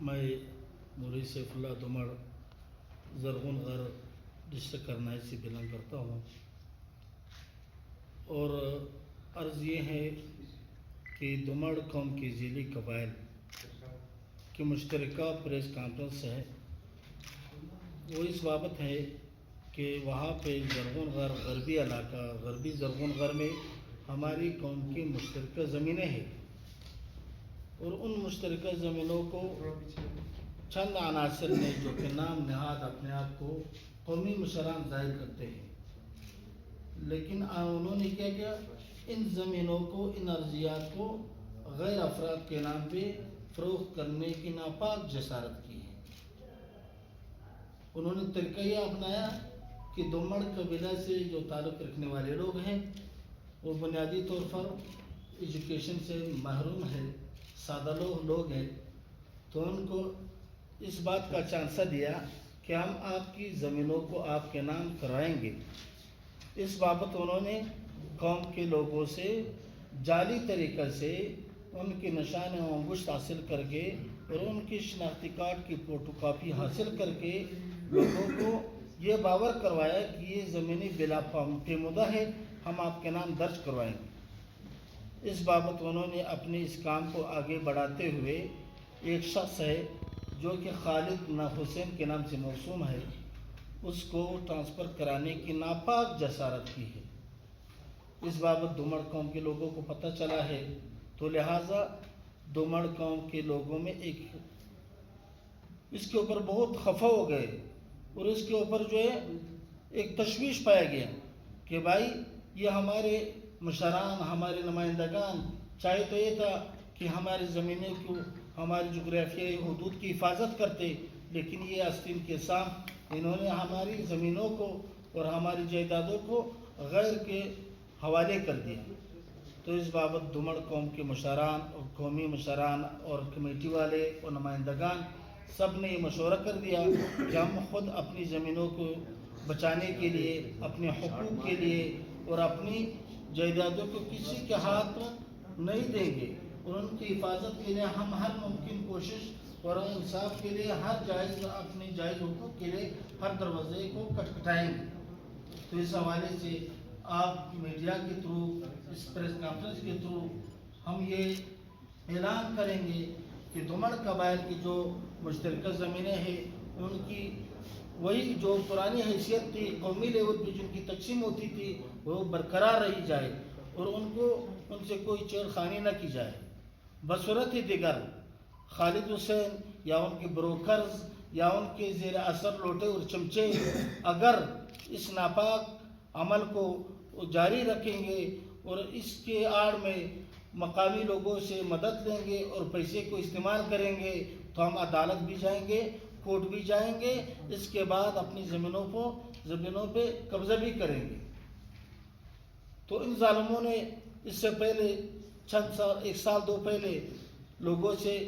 میں مورید سیف اللہ دمڑ زرغون غر ڈسٹرکٹ کرنائی سے بلانگ کرتا ہوں، اور عرض یہ ہے کہ دمڑ قوم کی ذیلی قبائل کی مشترکہ پریس کانفرنس ہے، وہ اس بابت ہے کہ وہاں پہ زرغون غر غربی علاقہ غربی زرغون غر میں ہماری قوم کی مشترکہ زمینیں ہیں، اور ان مشترکہ زمینوں کو چند عناصر نے جو کہ نام نہاد اپنے آپ کو قومی مشران ظاہر کرتے ہیں، لیکن انہوں نے کیا کیا، ان زمینوں کو ان ارضیات کو غیر افراد کے نام پہ فروخت کرنے کی ناپاک جسارت کی ہے۔ انہوں نے طریقہ یہ اپنایا کہ دمڑ قبیلہ سے جو تعلق رکھنے والے لوگ ہیں وہ بنیادی طور پر ایجوکیشن سے محروم ہے، سادہ لوگ ہیں، تو ان کو اس بات کا چانسہ دیا کہ ہم آپ کی زمینوں کو آپ کے نام کرائیں گے۔ اس بابت انہوں نے قوم کے لوگوں سے جعلی طریقہ سے ان کی نشان انگشت حاصل کر کے اور ان کی شناختی کارڈ کی فوٹو کاپی حاصل کر کے لوگوں کو یہ باور کروایا کہ یہ زمینی بلا پیمودہ ہے، ہم آپ کے نام درج کروائیں گے۔ اس بابت انہوں نے اپنے اس کام کو آگے بڑھاتے ہوئے ایک شخص ہے جو کہ خالد حسین کے نام سے موسوم ہے، اس کو ٹرانسفر کرانے کی ناپاک جسارت کی ہے۔ اس بابت دمڑ قوم کے لوگوں کو پتہ چلا ہے، تو لہٰذا دمڑ قوم کے لوگوں میں اس کے اوپر بہت خفا ہو گئے، اور اس کے اوپر جو ہے ایک تشویش پایا گیا کہ بھائی یہ ہمارے مشران ہمارے نمائندگان چاہے تو یہ تھا کہ ہماری زمینیں کو ہماری جغرافیائی حدود کی حفاظت کرتے، لیکن یہ آستین کے سام انہوں نے ہماری زمینوں کو اور ہماری جائیدادوں کو غیر کے حوالے کر دیا۔ تو اس بابت دمڑ قوم کے مشران اور قومی مشران اور کمیٹی والے اور نمائندگان سب نے یہ مشورہ کر دیا کہ ہم خود اپنی زمینوں کو بچانے کے لیے، اپنے حقوق کے لیے اور اپنی جائیدادوں کو کسی کے ہاتھ نہیں دیں گے، اور ان کی حفاظت کے لیے ہم ہر ممکن کوشش اور انصاف کے لیے اپنے جائز حقوق کے لیے ہر دروازے کو کھٹکھٹائیں گے۔ تو اس حوالے سے آپ میڈیا کے تھرو، اس پریس کانفرنس کے تھرو ہم یہ اعلان کریں گے کہ دمڑ قبائل کی جو مشترکہ زمینیں ہیں ان کی وہی جو پرانی حیثیت تھی، قومی لیول پہ جن کی تقسیم ہوتی تھی وہ برقرار رہی جائے، اور ان سے کوئی چھیڑ خانی نہ کی جائے، بصورت دیگر خالد حسین یا ان کے بروکرز یا ان کے زیر اثر لوٹے اور چمچے اگر اس ناپاک عمل کو جاری رکھیں گے اور اس کے آڑ میں مقامی لوگوں سے مدد لیں گے اور پیسے کو استعمال کریں گے، تو ہم عدالت بھی جائیں گے، کورٹ بھی جائیں گے، اس کے بعد اپنی زمینوں پہ قبضہ بھی کریں گے۔ تو ان ظالموں نے اس سے پہلے ایک سال دو پہلے لوگوں سے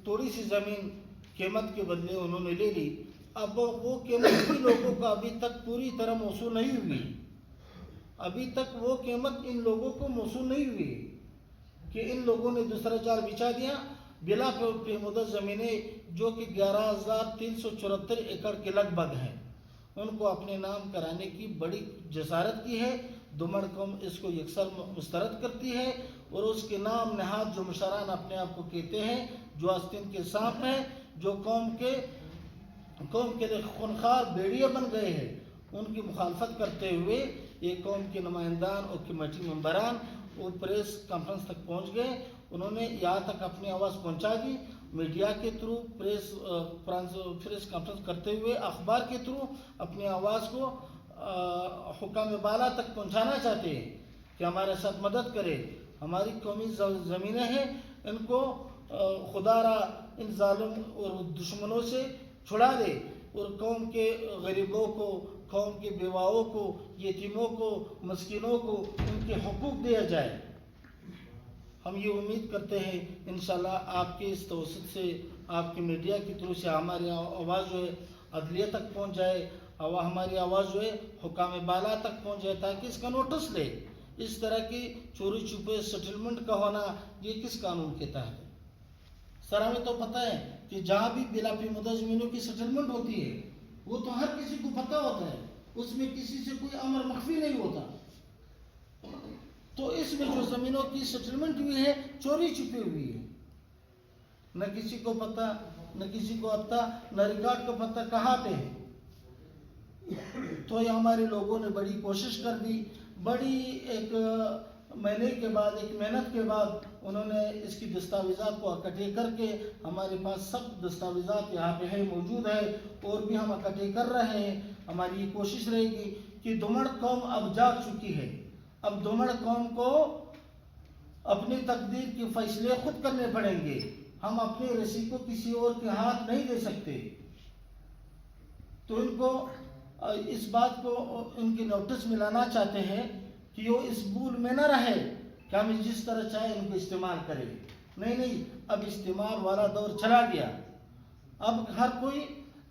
تھوڑی سی زمین قیمت کے بدلے انہوں نے لے لی، اب وہ قیمت بھی لوگوں کا ابھی تک پوری طرح موصول نہیں ہوئی، ابھی تک وہ قیمت ان لوگوں کو موصول نہیں ہوئی کہ ان لوگوں نے دوسرا جال بچھا دیا۔ بلا پیمودہ زمینیں جو کہ 11,374 ایکڑ کے لگ بھگ ہیں، ان کو اپنے نام کرانے کی بڑی جسارت کی ہے۔ دمڑ قوم اس کو یکسر مسترد کرتی ہے، اور اس کے نام نہاد جو مشران اپنے آپ کو کہتے ہیں، جو آستین کے سانپ ہیں، جو قوم کے لیے خونخوار بھیڑیے بن گئے ہیں، ان کی مخالفت کرتے ہوئے یہ قوم کے نمائندان اور کمیٹی ممبران وہ پریس کانفرنس تک پہنچ گئے۔ انہوں نے یہاں تک اپنی آواز پہنچا دی، میڈیا کے تھرو پریس کانفرنس کرتے ہوئے اخبار کے تھرو اپنی آواز کو حکام بالا تک پہنچانا چاہتے ہیں کہ ہمارے ساتھ مدد کرے، ہماری قومی زمینیں ہیں، ان کو خدا را ان ظالم اور دشمنوں سے چھڑا دے، اور قوم کے غریبوں کو، قوم کے بیواؤں کو، یتیموں کو، مسکینوں کو ان کے حقوق دیا جائے۔ ہم یہ امید کرتے ہیں انشاءاللہ آپ کے اس توسط سے، آپ کے میڈیا کے تھرو سے ہماری آواز جو ہے عدلیہ تک پہنچ جائے، ہماری آواز جو ہے حکام بالا تک پہنچ جائے، تاکہ اس کا نوٹس لے۔ اس طرح کی چوری چھپے سیٹلمنٹ کا ہونا یہ کس قانون کے تحت ہے؟ सर हमें तो पता है कि जहाँ भी बिलाफीमुद्दा ज़मीनों की सेटलमेंट होती है वो तो हर किसी को पता होता है, उसमें किसी से कोई अमर मख्फी नहीं होता। तो इसमें जो ज़मीनों की सेटलमेंट हुई है चोरी छुपी हुई है, न किसी को पता, न किसी को आता, न रिकॉर्ड को पता कहाँ पे है। तो ये हमारे लोगों ने बड़ी कोशिश कर दी, बड़ी एक महीने के बाद, एक मेहनत के बाद उन्होंने इसकी दस्तावेज़ात को इकट्ठे करके, हमारे पास सब दस्तावेज़ात यहाँ पे है, मौजूद है, और भी हम इकट्ठे कर रहे हैं। हमारी ये कोशिश रहेगी कि दुमड़ कौम अब जाग चुकी है, अब दुमड़ कौम को अपनी तकदीर के फैसले खुद करने पड़ेंगे। हम अपनी रस्सी को किसी और के हाथ नहीं दे सकते। तो इनको इस बात को इनकी नोटिस में लाना चाहते हैं कि वो इस भूल में न रहे कि हम जिस तरह चाहे इनको इस्तेमाल करें। नहीं, अब इस्तेमाल वाला दौर चला गया। अब हर कोई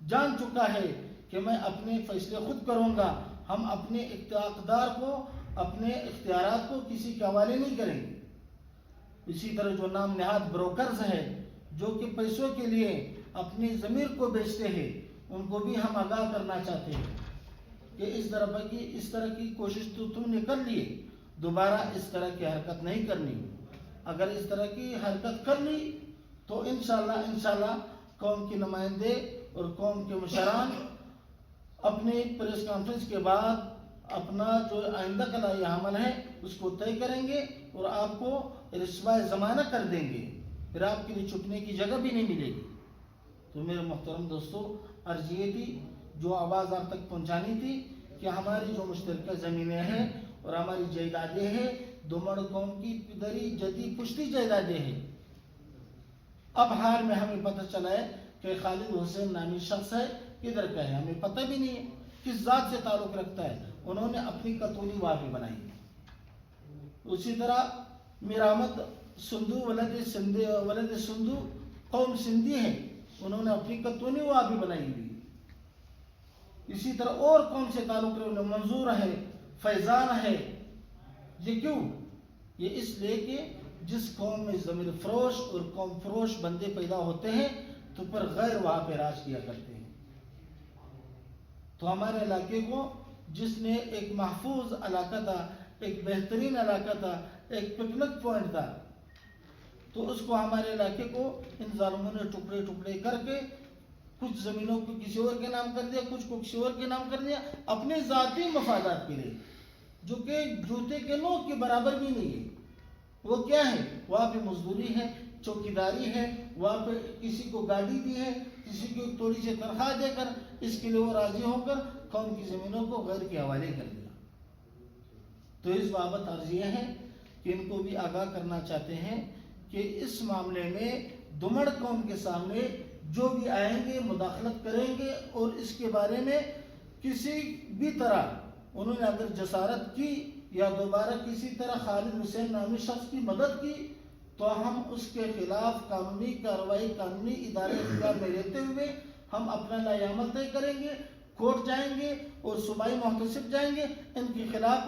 जान चुका है कि मैं अपने फैसले खुद करूँगा। हम अपने इख्तियार को, अपने इख्तियारात को किसी के हवाले नहीं करेंगे। इसी तरह जो नाम नहाद ब्रोकर्स हैं, जो कि पैसों के लिए अपनी ज़मीर को बेचते हैं, उनको भी हम आगाह करना चाहते हैं कि इस तरह की कोशिश तो तुमने कर ली, दोबारा इस तरह की हरकत नहीं करनी। अगर इस तरह की हरकत कर ली तो इंशाल्लाह कौम के नुमाइंदे और कौम के मुशरान अपनी प्रेस कॉन्फ्रेंस के बाद अपना जो आइंदा का लाया अमल है उसको तय करेंगे और आपको रिश्वाए ज़माना कर देंगे, फिर आपके लिए छुपने की जगह भी नहीं मिलेगी। तो मेरे मोहतरम दोस्तों, अर्ज़ ये थी जो आवाज़ आप तक पहुंचानी थी कि हमारी जो मुश्तरका ज़मीनें हैं और हमारी जायदादें हैं, दुमड़ कौम की पिदरी जदी पुश्ती जायदादें हैं। अब हाल में हमें पता चला है कि खालिद हुसैन नामी शख्स है, किधर का है हमें पता भी नहीं है, किस ज़ात से ताल्लुक़ रखता है। उन्होंने अपनी कतूनी वहाँ पे बनाई। उसी तरह मिरामत सुंदू वलद सुंदू कौम सिंधी है, उन्होंने अपनी कतूनी वहाँ भी बनाई हुई। इसी तरह और कौन से ताल्लुक़ रखने, मंजूर है, फैज़ान है। ये क्यों? ये इसलिए कि जिस कौम में ज़मीर फरोश और कौम फरोश बंदे पैदा होते हैं तो पर गैर वहाँ पे राज किया करते हैं। तो हमारे इलाके को जिसने एक महफूज इलाका था, एक बेहतरीन इलाका था, एक पिकनिक पॉइंट था, तो उसको हमारे इलाके को इन जालिमों ने टुकड़े टुकड़े करके कुछ ज़मीनों को किसी और के नाम कर दिया, कुछ को किसी और के नाम कर दिया, अपने ज़ाती मफादात के लिए, जो कि जूते के नोक के बराबर भी नहीं है। वो क्या है? वहाँ पे मजदूरी है, चौकीदारी है, वहाँ पे किसी को गाड़ी दी है, किसी को थोड़ी सी तनख्वाह देकर इसके लिए वो राजी होकर कौम की ज़मीनों को गैर के हवाले कर दिया। तो इस बाबत अर्ज़ यह है कि इनको भी आगाह करना चाहते हैं कि इस मामले में दुमड़ कौम के सामने जो भी आएंगे मुदाखलत करेंगे और इसके बारे में किसी भी तरह उन्होंने अगर जसारत की या दोबारा किसी तरह खालिद हुसैन नामी शख्स की मदद की तो हम उसके खिलाफ कानूनी कार्रवाई, कानूनी इदारे इख्तियार में रहते हुए हम अपना लायामल तय करेंगे, कोर्ट जाएंगे और सूबाई मुहतसिब जाएंगे, इनके खिलाफ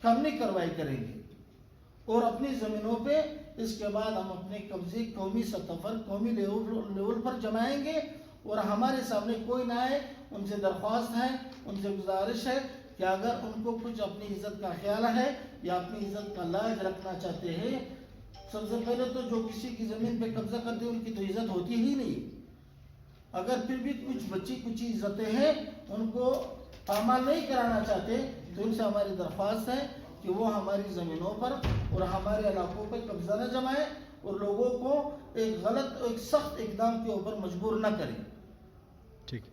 कानूनी कार्रवाई करेंगे और अपनी ज़मीनों पे इसके बाद हम अपने कब्जे कौमी सतह पर, कौमी लेवल पर जमाएंगे और हमारे सामने कोई ना आए। उनसे दरख्वास्त है, उनसे गुजारिश है कि अगर उनको कुछ अपनी इज्जत का ख्याल है या अपनी इज्जत का लाज रखना चाहते हैं, सबसे पहले तो जो किसी की ज़मीन पे कब्जा करते हैं उनकी तो इज्जत होती ही नहीं। अगर फिर भी कुछ बची कुछ इज्जतें हैं उनको पामाल नहीं कराना चाहते तो उनसे हमारी दरख्वास्त है कि वो हमारी ज़मीनों पर और हमारे इलाकों पर कब्जा न जमाए और लोगों को एक गलत, एक सख्त इक़दाम के ऊपर मजबूर न करें। ठीक।